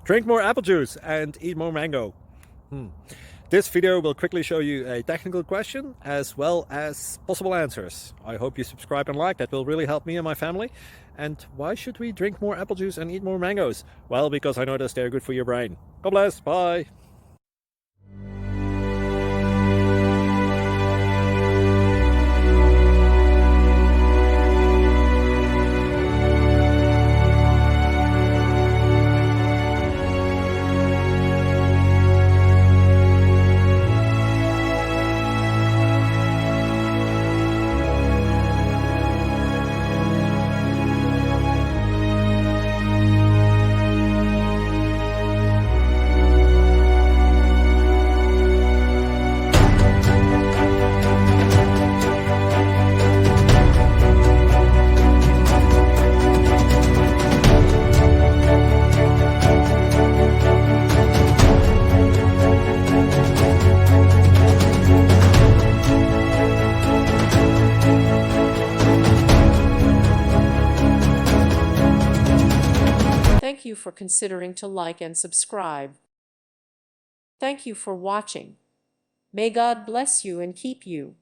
Drink more apple juice and eat more mango. This video will quickly show you a technical question as well as possible answers. I hope you subscribe and like, that will really help me and my family. And why should we drink more apple juice and eat more mangoes? Well, because I noticed they're good for your brain. God bless, bye! Thank you for considering to like and subscribe. Thank you for watching. May God bless you and keep you.